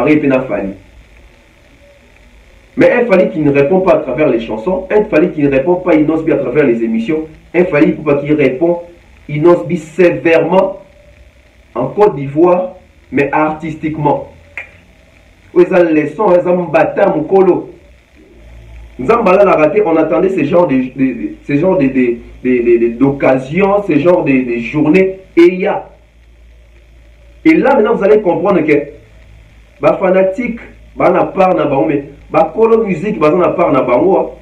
pareil et Fali. Mais un Fali qui ne répond pas à travers les chansons, un Fali qui ne répond pas Inosbi à travers les émissions, un Fali qui répond Inosbi sévèrement en Côte d'Ivoire, mais artistiquement. Où ils ont les sons, ils ont battu mon colo. Nous avons raté, on attendait ce genre d'occasions, ce genre de journées, et il y a. Et là maintenant vous allez comprendre que les fanatiques, ils n'ont pas de bango, mais les colo musique, ils n'ont pas de bango.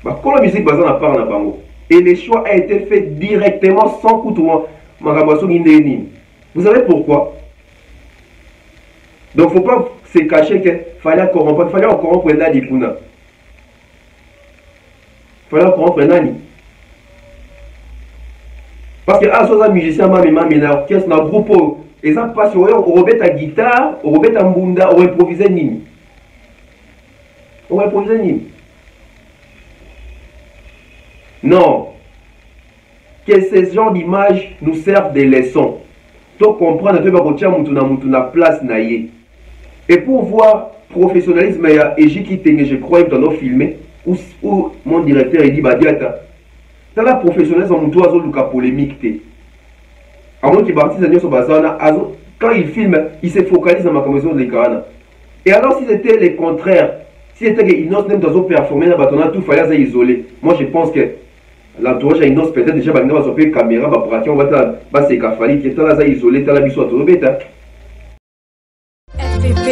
Les colo musique, ils n'ont pas de bango. Et le choix a été fait directement sans coup de main. Vous savez pourquoi? Donc il ne faut pas se cacher qu'il fallait corrompre. Il fallait corrompre Nani Puna. Il fallait corrompre Nani. Parce que ah, un musicien, un orchestre, un groupe, ils ont passé au rebet à guitare, au rebet à mbunda, au improvisé nini. Au improvisé nini. Non. Que ces genres d'images nous servent des leçons. Donc comprendre que la place naïe. Et pour voir professionnalisme et je crois que nous filmé où mon directeur il dit badiata. Dans la professionnalisme on doit avoir polémique té. À moins qu'il baptise sur bazana quand il filme, il se focalise dans ma commission de l'écran. Et alors si c'était le contraire, si c'était que Inos même dans performer dans batona tout fallait isoler. Moi je pense que l'entourage à Inos peut-être déjà bagna va sortir caméra va braquer on va se cafali qui est là isolé dans la biso à tout bêta. FPP.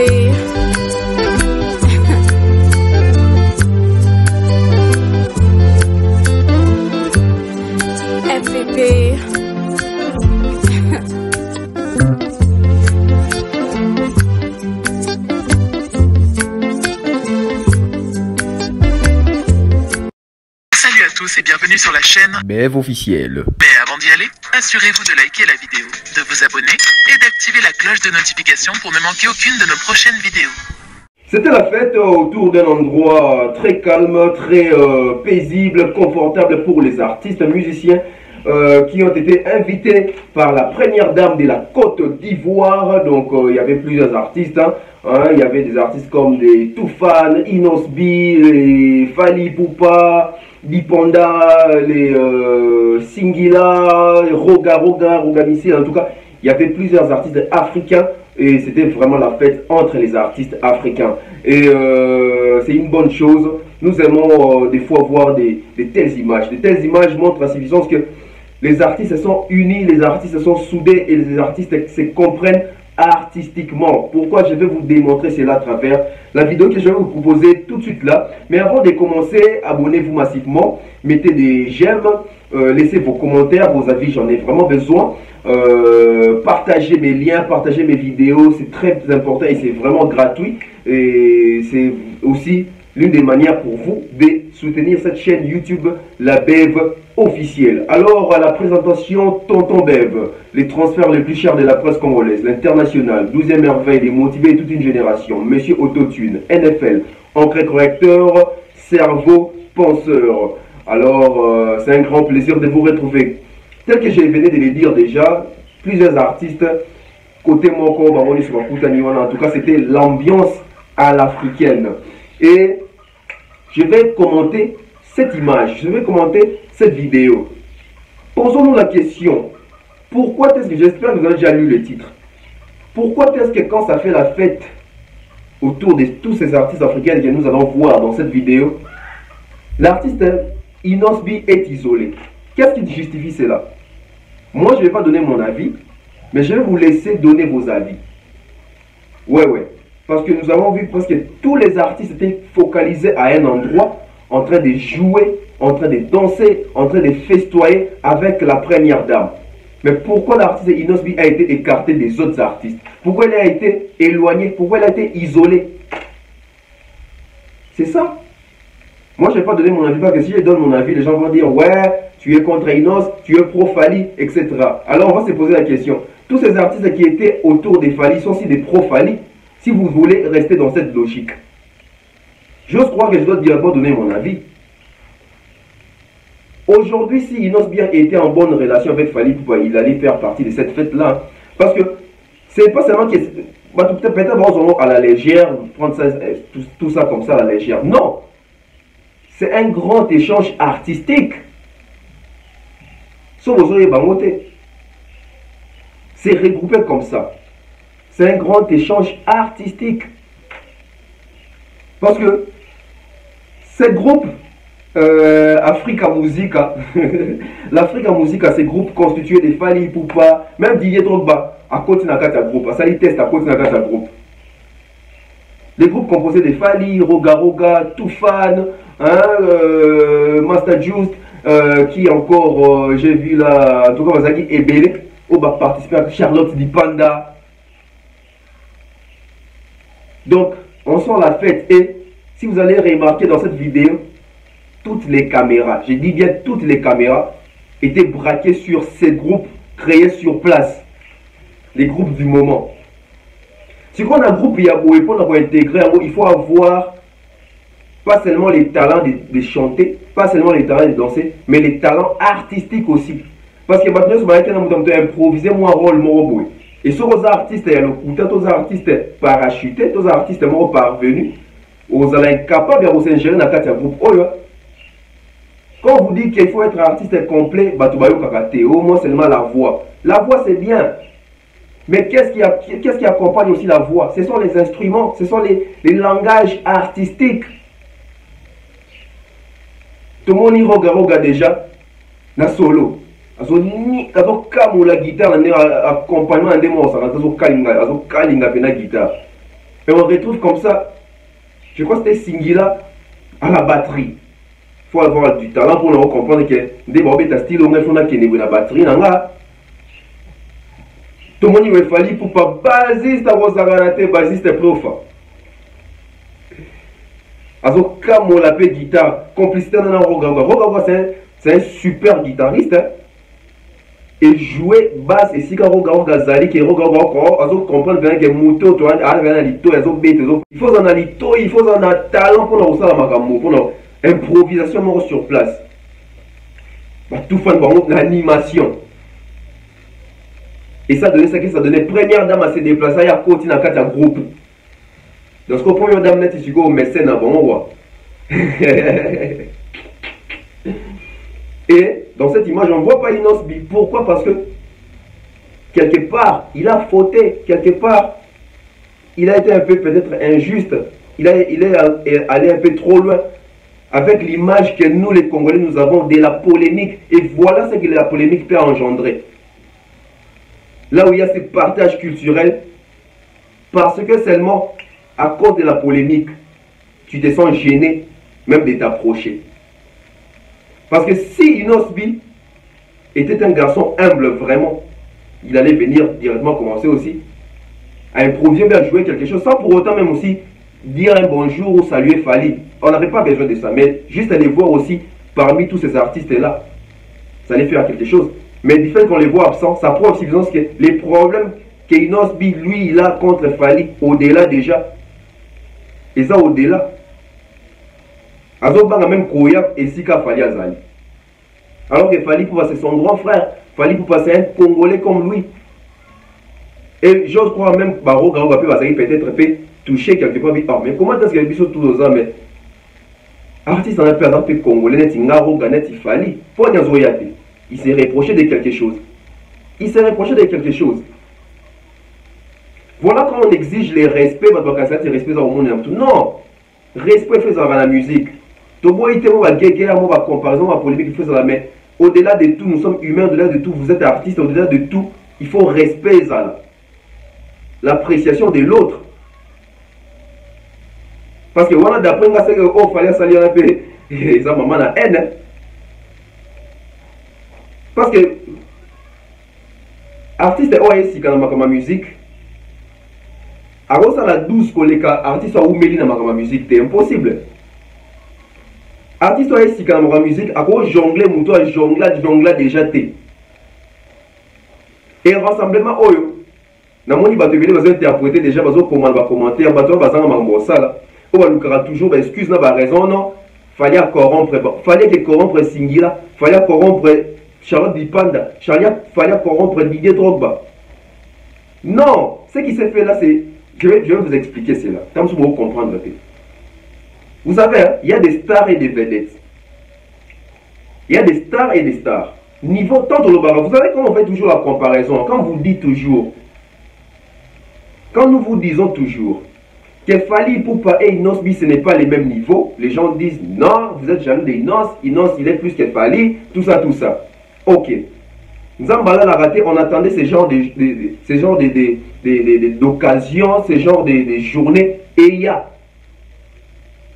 FPP. Salut à tous et bienvenue sur la chaîne BEV officiel. Mais avant d'y aller, assurez-vous de liker la vidéo, de vous abonner et d'activer la cloche de notification pour ne manquer aucune de nos prochaines vidéos. C'était la fête autour d'un endroit très calme, très paisible, confortable pour les artistes, musiciens qui ont été invités par la première dame de la Côte d'Ivoire. Donc il y avait plusieurs artistes. Il y avait des artistes comme les Toufan, Inosbi, les Fali Poupa, Dipanda, les Singila, les Roga en tout cas, il y avait plusieurs artistes africains et c'était vraiment la fête entre les artistes africains. Et c'est une bonne chose. Nous aimons des fois voir de telles images. De telles images montrent à suffisance que les artistes sont unis, les artistes sont soudés et les artistes se comprennent artistiquement. Pourquoi je vais vous démontrer cela à travers la vidéo que je vais vous proposer tout de suite là. Mais avant de commencer, abonnez-vous massivement, mettez des j'aime, laissez vos commentaires, vos avis, j'en ai vraiment besoin. Partagez mes liens, partagez mes vidéos, c'est très important et c'est vraiment gratuit. Et c'est aussi l'une des manières pour vous de soutenir cette chaîne YouTube, la BEV officielle. Alors, à la présentation, Tonton BEV, les transferts les plus chers de la presse congolaise, l'international, 12e merveille, les motivés toute une génération, Monsieur Autotune, NFL, encre correcteur, cerveau penseur. Alors, c'est un grand plaisir de vous retrouver. Tel que je venais de le dire déjà, plusieurs artistes, côté Moko, Bamoni, en tout cas, c'était l'ambiance à l'africaine. Et je vais commenter cette image, je vais commenter cette vidéo. Posons-nous la question, pourquoi est-ce que, j'espère que vous avez déjà lu le titre, pourquoi est-ce que quand ça fait la fête autour de tous ces artistes africains que nous allons voir dans cette vidéo, l'artiste Inosbi est isolé? Qu'est-ce qui justifie cela? Moi, je ne vais pas donner mon avis, mais je vais vous laisser donner vos avis. Ouais. Parce que nous avons vu presque tous les artistes étaient focalisés à un endroit, en train de jouer, en train de danser, en train de festoyer avec la première dame. Mais pourquoi l'artiste Inosbi a été écarté des autres artistes? Pourquoi il a été éloigné? Pourquoi il a été isolé? C'est ça. Moi, je ne vais pas donner mon avis, parce que si je donne mon avis, les gens vont dire « Ouais, tu es contre Inos, tu es pro-Fali, etc. » Alors, on va se poser la question. Tous ces artistes qui étaient autour des Fali sont aussi des pro-Fali, si vous voulez rester dans cette logique. J'ose croire que je dois directement donner mon avis. Aujourd'hui, si Inosbi était en bonne relation avec Fali Poupa, il allait faire partie de cette fête-là. Parce que C'est pas seulement que peut-être à la légère, prendre ça, tout ça comme ça à la légère. Non, c'est un grand échange artistique. C'est regroupé comme ça. C'est un grand échange artistique. Parce que ces groupes, Africa Musica, l'Africa Musica, ces groupes constitués de Fally Ipupa, même Didier Drogba, à côté de groupe, à Sali Test, à côté de groupe. Les groupes composés de Fally, Roga Roga, Toufan, Master Juice, qui encore, j'ai vu là, en tout cas, Mazagi Ebele, où va participer à Charlotte Dipanda. Donc, on sent la fête. Et si vous allez remarquer dans cette vidéo, toutes les caméras, je dis bien toutes les caméras, étaient braquées sur ces groupes créés sur place. Les groupes du moment. Si on a un groupe pour intégrer, il faut avoir pas seulement les talents de chanter, pas seulement les talents de danser, mais les talents artistiques aussi. Parce que maintenant, si on a improvisé mon rôle, et sur les artistes, il y a les artistes parachutés, les artistes parvenus, vous allez être capable de s'ingérer dans le groupe. Quand on vous dit qu'il faut être artiste complet, au moins seulement la voix. La voix, c'est bien. Mais qu'est-ce qui accompagne aussi la voix? Ce sont les instruments, ce sont les langages artistiques. Tout le monde y regarde déjà, na solo. Quand la guitare, accompagnement de mots, la guitare. Et on retrouve comme ça, je crois que c'était Singila à la batterie. Il faut avoir du talent pour comprendre que des bobés style, on a la batterie. Tout le monde il fallait pour pas basiste à vos aranatés, basiste prof. Alors, comme on l'appelle guitare, complicité dans Rogawa, c'est un super guitariste. Hein. Et jouer basse et si Rogawa Gazali, qui est Rogawa, on comprend bien que Mouto, il faut en alito, il faut en talent pour nous faire pour l'improvisation sur place. Tout fait l'animation. Et ça donnait ça que ça donnait première dame à se déplacer à côté dans un groupe. Donc ce que première dame net ici au mécène à bon. Et dans cette image on ne voit pas Inosbi. Pourquoi? Parce que quelque part il a fauté, quelque part il a été un peu peut-être injuste, il est allé un peu trop loin avec l'image que nous les Congolais nous avons de la polémique. Et voilà ce que la polémique peut engendrer. Là où il y a ce partage culturel, parce que seulement à cause de la polémique, tu te sens gêné même de t'approcher. Parce que si Inosbi était un garçon humble vraiment, il allait venir directement commencer aussi à improviser, à jouer quelque chose, sans pour autant même aussi dire un bonjour ou saluer Fally. On n'avait pas besoin de ça, mais juste aller voir aussi parmi tous ces artistes-là, ça allait faire quelque chose. Mais du fait qu'on les voit absents, ça prouve aussi que les problèmes que Inosbi, lui, il a contre Fally, au-delà déjà. Et ça, au-delà. Azobanga même Koya et Sika Fally Azali. Alors que Fally Ipupa, c'est son grand frère. Fally Ipupa, c'est un Congolais comme lui. Et j'ose croire même que Baro Garo peut-être fait toucher quelque part. Oh, mais comment est-ce qu'il y a tous nos hommes? Artiste en a peu de Congolais, net Ngaro Ganet Fally. Pour Nyazoyate. Il s'est reproché de quelque chose. Il s'est reproché de quelque chose. Voilà quand on exige les respects, respect au monde. Non, respect fait dans la musique. Ma comparaison, ma polémique fait ça. Mais au-delà de tout, nous sommes humains, au-delà de tout, vous êtes artiste, au-delà de tout, il faut respect ça. L'appréciation de l'autre. Parce que voilà, d'après moi, c'est que oh, fallait saluer un peu. Et ça, maman a haine. Parce que artiste OAS quand on a ma musique, alors ça la 12 collègues artiste ou mêlé dans ma musique, c'est impossible. Artiste OAS quand on a ma musique, alors jongler mouton jongler déjà té. Et rassemblement oyo, na moni ba te venir va interpréter déjà bazo commenter, bato bazanga mambo ça là. On va nous faire toujours excuse na ba raison non, fallait que corrompre Singila, fallait corrompre Charlotte Dipanda, fallait corrompre Didier Drogba. Non, ce qui s'est fait là, c'est... Je vais vous expliquer cela. Comme ça, vous comprendre. Vous savez, hein, il y a des stars et des vedettes. Il y a des stars et des stars. Niveau tant de l'obara. Vous savez quand on fait toujours la comparaison, quand vous dites toujours, quand nous vous disons toujours que Fally Ipupa et Inosbi ce n'est pas les mêmes niveaux, les gens disent non, vous êtes jaloux d'Inos, Inos il est plus que Fally, tout ça, tout ça. Ok. Zambala l'a raté, on attendait ce genre d'occasions, ce genre de journées, et il y a.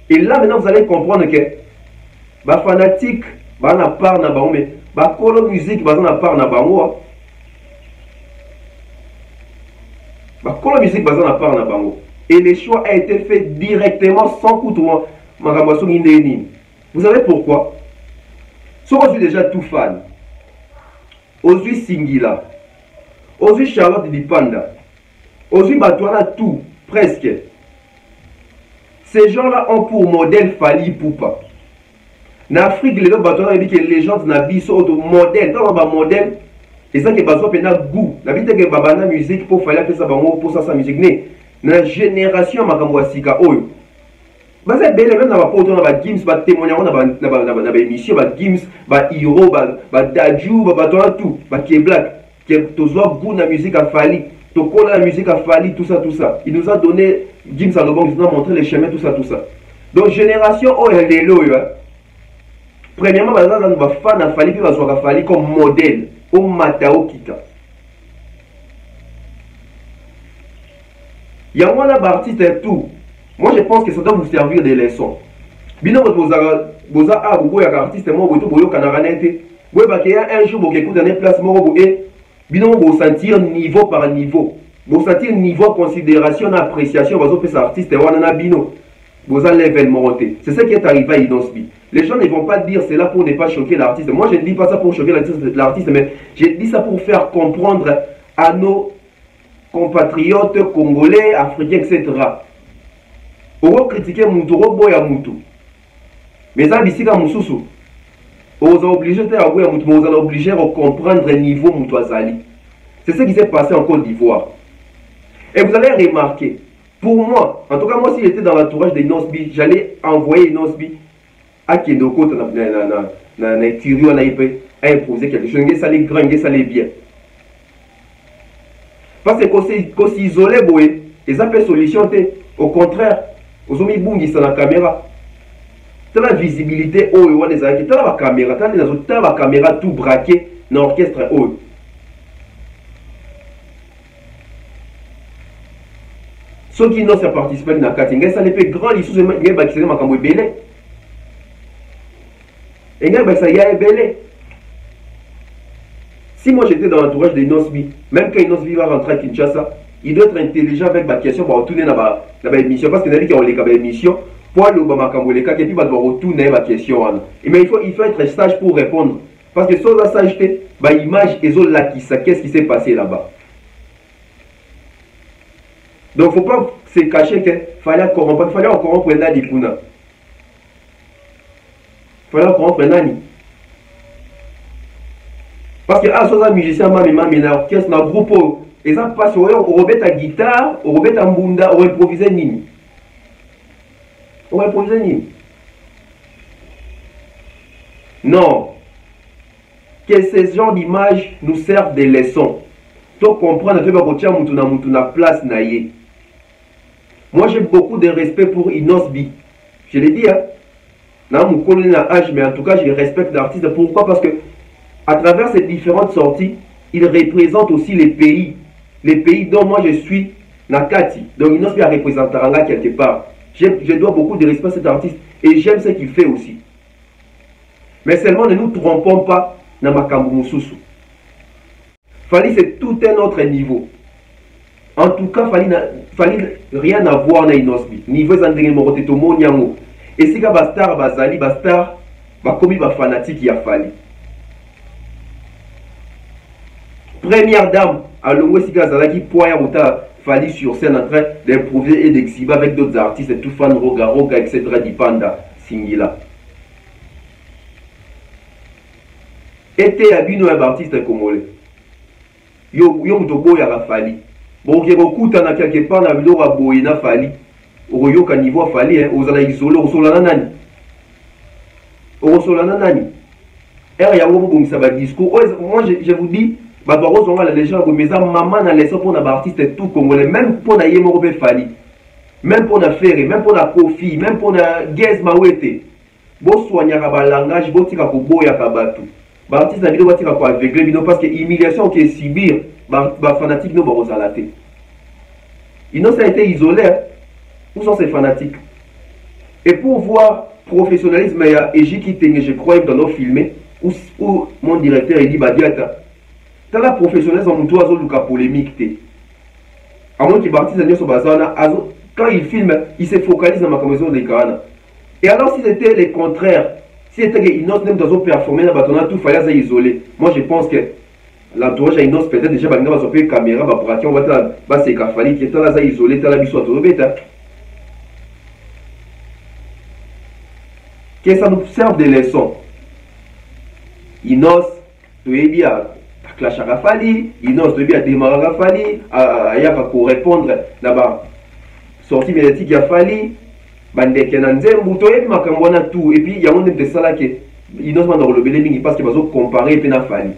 Et là maintenant vous allez comprendre que les fanatiques, ils ont part na bango, mais la musique, ils ont part na bango. La musique, ils ont part na bango. Et le choix a été fait directement sans coup de Vous savez pourquoi? Si on est déjà tout fan, aujourd'hui Singila, aujourd'hui Charlotte Dipanda, aujourd'hui Batouana tout, presque. Ces gens-là ont pour modèle Fally Ipupa. En Afrique, les gens dit que les gens sont des modèles. Dans le modèle, et ça qui est besoin de goût. La vie que babana musique pour Fally faire ça pour ça musique. La génération Makamwasika Oyo. Bah c'est belle même dans la poto dans la Gims, bah témoignage dans la émission, bah Gims, bah Hiro, bah Dadju, bah tout, bah qui est black, qui est toujours goût la musique à Fally, tokola la musique à Fally, tout ça, tout ça. Il nous a donné Gims à Lobang, il nous a montré les chemins, tout ça, tout ça. Donc génération oh elle est là. Premièrement, bah là on va fan à Fally puis va jouer à Fally comme modèle au Matao Kita. Il y a un artiste et tout. Moi, je pense que ça doit vous servir des leçons. Bino, vous avez un artiste, moi, vous avez un jour, vous écoutez une place, vous sentir niveau par niveau. Vous sentir niveau considération, appréciation, vous avez artiste, vous avez level monté. C'est ça qui est arrivé à Inosbi. Les gens ne vont pas dire cela pour ne pas choquer l'artiste. Moi, je ne dis pas ça pour choquer l'artiste, mais je dis ça pour faire comprendre à nos compatriotes congolais, africains, etc. On va critiquer Moutou, on va boire Moutou. Mais ça, ici, quand Moussou, on est obligé de faire Moutou, mais on est obligé de comprendre le niveau Moutou Azali. C'est ce qui s'est passé en Côte d'Ivoire. Et vous allez remarquer, pour moi, en tout cas, moi, si j'étais dans l'entourage de Inosbi, j'allais envoyer Inosbi à Kendoko, dans l'écurie, on a imposé quelque chose, ça allait grand, ça allait bien. Parce que quand s'isoler, ils ont fait solution. Au contraire, ils ont mis dans la caméra. C'est la visibilité, oh, ils ont des arrêtés. La caméra tout braqué dans l'orchestre. Oh. Ceux qui n'ont pas participé à la catégorie, ça les fait grand, ils sont baptisés dans la belé. Et ça y a belé. Si moi j'étais dans l'entourage de Inosbi, même quand Inosbi va rentrer à Kinshasa, il doit être intelligent avec ma question pour retourner dans l'émission. Parce qu'il a dit qu'il y a une émission, pour aller au Bamakamboleka, et puis il va retourner ma question. Mais il faut être sage pour répondre. Parce que sans la sageté, l'image est là qui sait qu'est-ce qui s'est passé là-bas. Donc il ne faut pas se cacher qu'il fallait corrompre Nani Puna. Il fallait corrompre Nani. Parce que ah, soit un musicien, un orchestre, un groupe, ils ont passé au rebet à guitare, au rebet à mbunda, au improvisé nini. Au improvisé nini. Non. Que ces genres d'images nous servent des leçons. Donc comprendre que nous avons place naïe. Moi j'ai beaucoup de respect pour Inosbi. Je l'ai dit, hein. Mais en tout cas, je respecte l'artiste. Pourquoi? Parce que à travers ces différentes sorties, il représente aussi les pays dont moi je suis Nakati. Donc Inosbi a représenté Ranga quelque part. Je dois beaucoup de respect à cet artiste et j'aime ce qu'il fait aussi. Mais seulement ne nous trompons pas dans Makambu Moussousou. Fally c'est tout un autre niveau. En tout cas, Fally rien à voir avec Inosbi. Niveau Zandenge Moroteto Monyango. Et si ka bastar bazali bastar bakomi ba fanatique ya Fally. Première dame à l'Ouest Zalaki Poya Mouta Fally sur scène en train d'improviser et d'exhiber avec d'autres artistes, tout fan Roga Roga, etc. Dipanda, Singila. Et t'es abino un artiste congolais. Yo Moutobo ya Fally. Bon, qui est quelque part dans la vidéo à Boyena Fali. Au Yoka niveau Fali, aux ala isolés, au Solananani. Au Solananani. Et il y a un discours. Moi, je vous dis, bah, par contre, on va la légende, mais ça, maman n'a laissé pour un artiste tout congolais, même pour la Yémorobe Fali, même pour la Ferré, même pour la Kofi, même pour la Gez Mawete. Bon, soigner le langage, bon, tika ko boya kabatu. Bah, artiste na vidéo, tika ko aveuglé, bino, parce que l'humiliation qui est subir, bah, fanatique, non, bah, rosalaté. Ils n'ont pas été isolés, hein. Où sont ces fanatiques? Et pour voir professionnalisme, il y a Eji qui tenait, je crois, dans nos films, où mon directeur, il dit, bah, diata. Dans la professionnalisme, on doit avoir une polémique. À moins qu'il baptise sur Bazana, quand il filme, il se focalise dans ma commission de Ghana. Et alors, si c'était le contraire, si c'était Inos même dans un performance, on a tout fallait isoler. Moi, je pense que l'entourage à Inos, peut-être déjà, on va faire une caméra, on va faire c'est Kafali qui est là, isolé, là, il soit tout bête. Que ça nous serve de leçon. Inos, tu es bien. Clash à Fali, Inos de bien démarrer à Fali, il y a pour répondre là-bas. Sortie médiatique à Fali, Bande Kenanze, Mouto et Makambona tout. Et puis il y a un de ça là qui Inos m'a dans le belé, parce qu'il va se comparer et puis à Fali.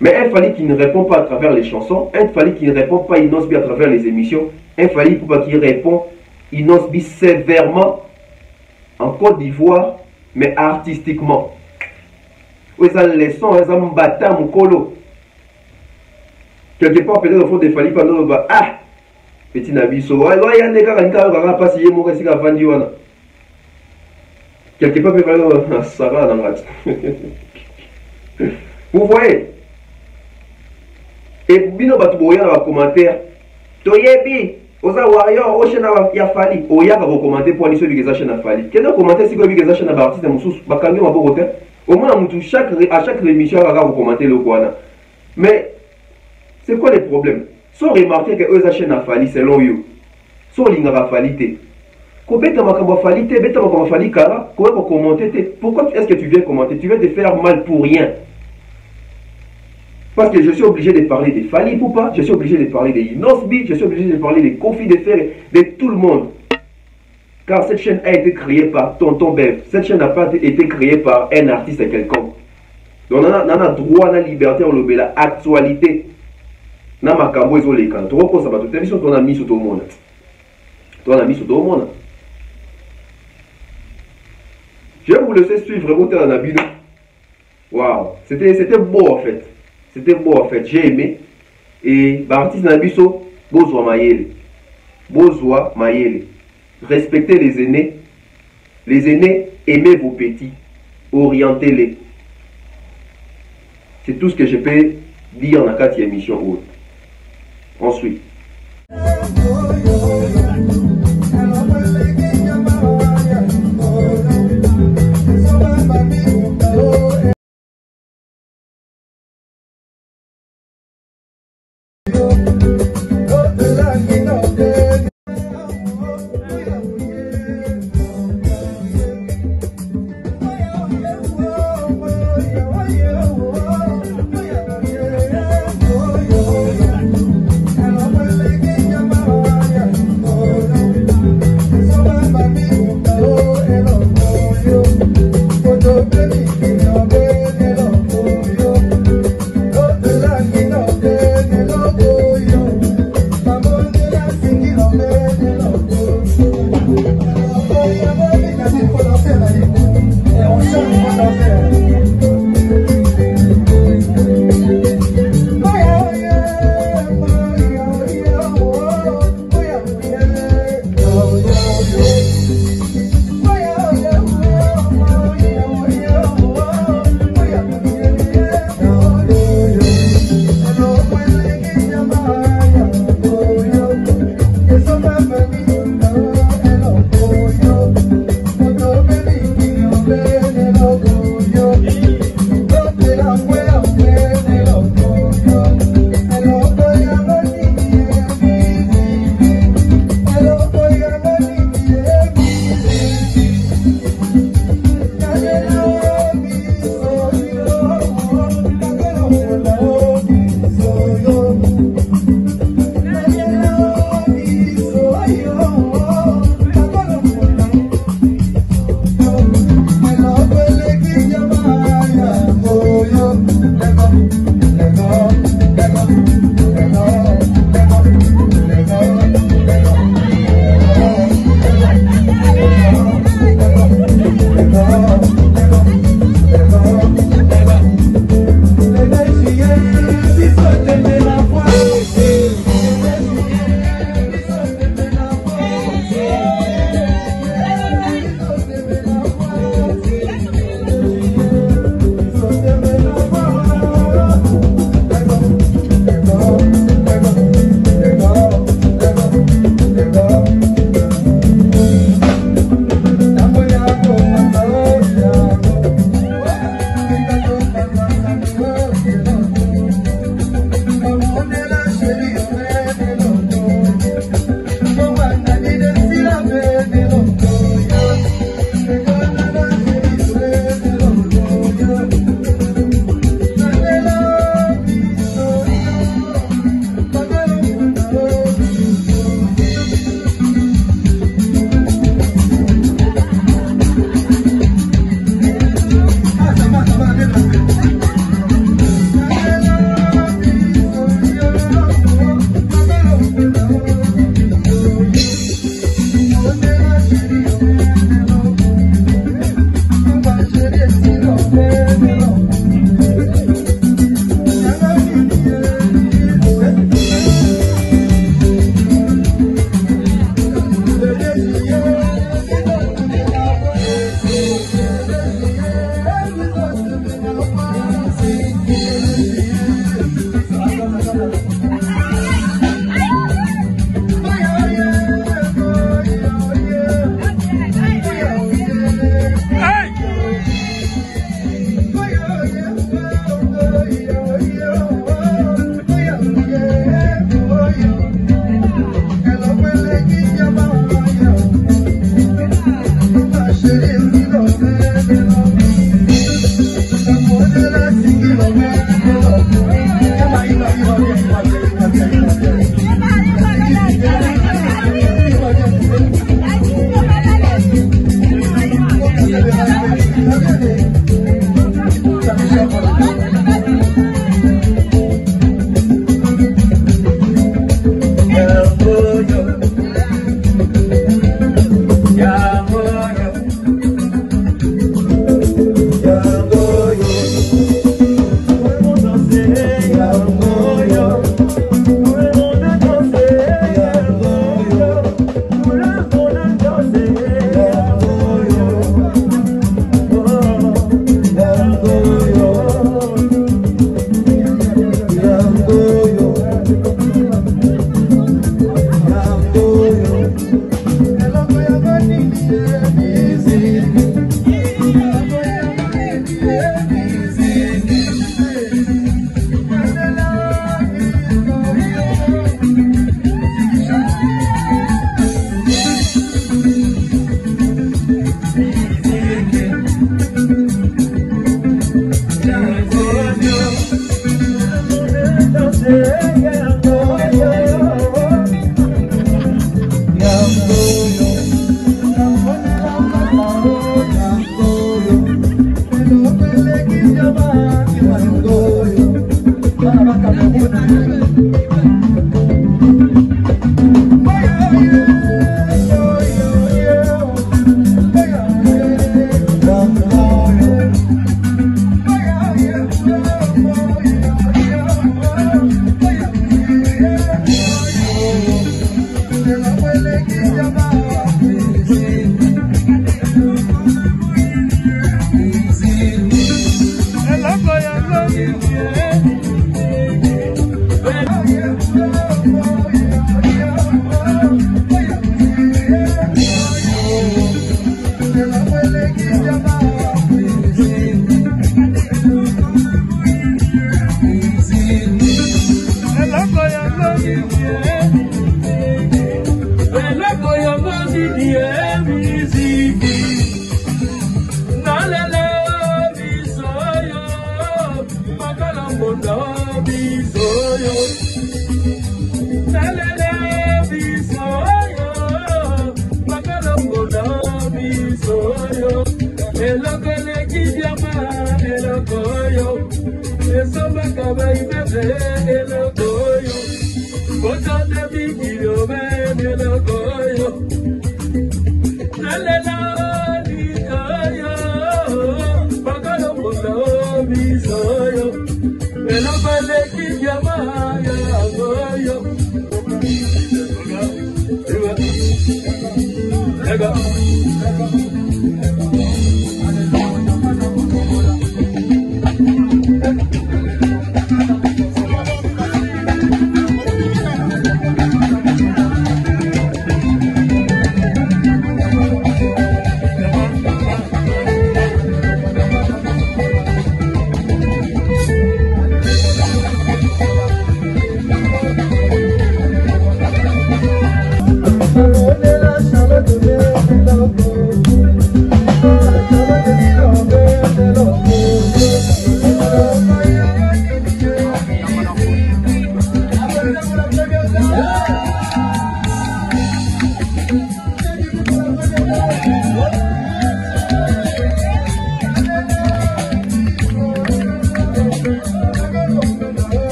Mais un Fali qui ne répond pas à travers les chansons, un Fali qui ne répond pas Inos à travers les émissions, un Fali qui répond Inos sévèrement en Côte d'Ivoire, mais artistiquement. Oui, ça leçon, ça me battait mon colo. Quelque part, peut-être au fond des Fali pendant le ah, petit Nabiso, il y a des gars qui ne pas si mon récit à Vandiwana. Quelque part, peut-être ça va dans la vous voyez? Et Bino Batouboya dans le commentaire, Toyebi, Oza Warrior, Oshena Yafali, Oya va commenter pour aller sur les chaînes à Fali. Quel est le commentaire si vous avez des chaînes à Bartis de Moussous, Bakangi ma beau au moins, à chaque émission, on va commenter le Kouana. Mais, c'est quoi les problèmes? Sans remarquer que eux achètent à Fali selon eux. Sans l'ingara Falité. Pourquoi est-ce que tu viens commenter? Tu viens te faire mal pour rien. Parce que je suis obligé de parler de Fali Poupa, je suis obligé de parler de Inosbi, je suis obligé de parler de Kofi de Fer, de tout le monde. Car cette chaîne a été créée par Tonton Bev. Cette chaîne n'a pas été créée par un artiste quelconque. Donc, on a droit à la liberté, on a l'actualité. On a ma cambo et on les canne. Tu vois, ça va tout émission, on a mis sur tout le monde. On a mis sur tout le monde. Je vais vous laisser suivre vraiment dans la vidéo. Waouh, c'était beau en fait. C'était beau en fait. J'ai aimé. Et l'artiste Nabiso, Bozwa Mayele. Bozwa Mayele. Respectez les aînés. Les aînés, aimez vos petits. Orientez-les. C'est tout ce que je peux dire dans la 4e émission haute. Ensuite.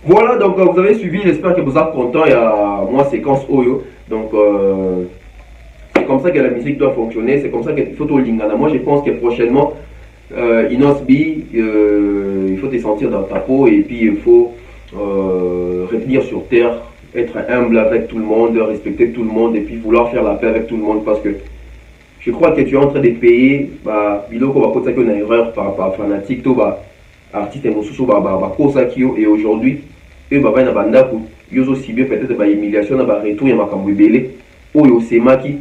Voilà, donc vous avez suivi, j'espère que vous êtes content. Il y a moi séquence Oyo. Donc c'est comme ça que la musique doit fonctionner, c'est comme ça qu'il faut tout lingana. Moi je pense que prochainement, Inosbi, il faut te sentir dans ta peau et puis il faut revenir sur terre, être humble avec tout le monde, respecter tout le monde et puis vouloir faire la paix avec tout le monde parce que je crois que tu es en train de payer, biloko va côté une erreur par rapport à fanatique, to ba artiste mosusu ba kosa kio et aujourd'hui eux ba na banda ko yozo ciblé peut-être ba humiliation na ba retour ya makambo belé oyo semaki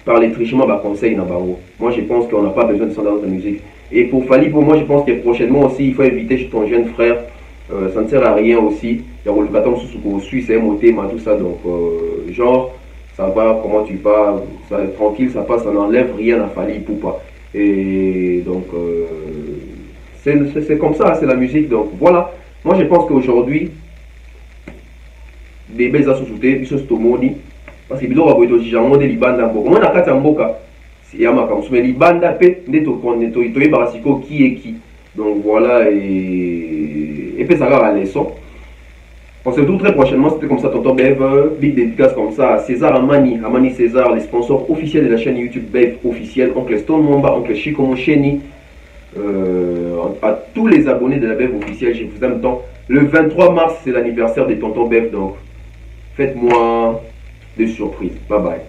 par les trichements ba conseil na bango. Moi je pense qu'on n'a pas besoin de ça dans notre musique. Et pour Fally, pour moi je pense que prochainement aussi il faut éviter ton jeune frère, ça ne sert à rien aussi. Il y a le bâton sous Suisse, MOT, tout ça donc genre ça va, comment tu parles, ça, tranquille, ça passe, ça n'enlève rien à Fally Ipupa. Et donc, c'est comme ça, c'est la musique. Donc voilà, moi je pense qu'aujourd'hui, les belles associés, ils sont stomoni, parce que bilo va boire du jamon de libanda mboka. Moi, na kati mboka, c'est yama comme ça, mais libanda pe, neto koneto, itoye barasiko qui est qui. Donc voilà, et puis ça va la leçon. On se retrouve très prochainement, c'était comme ça, Tonton Bev, big dédicace comme ça, César Amani César, les sponsors officiels de la chaîne YouTube Bev officielle, Oncle Stone Momba, Oncle Chico Mocheni, à tous les abonnés de la Bev officielle, je vous aime tant. Le 23 mars, c'est l'anniversaire de Tonton Bef, donc faites-moi des surprises. Bye bye.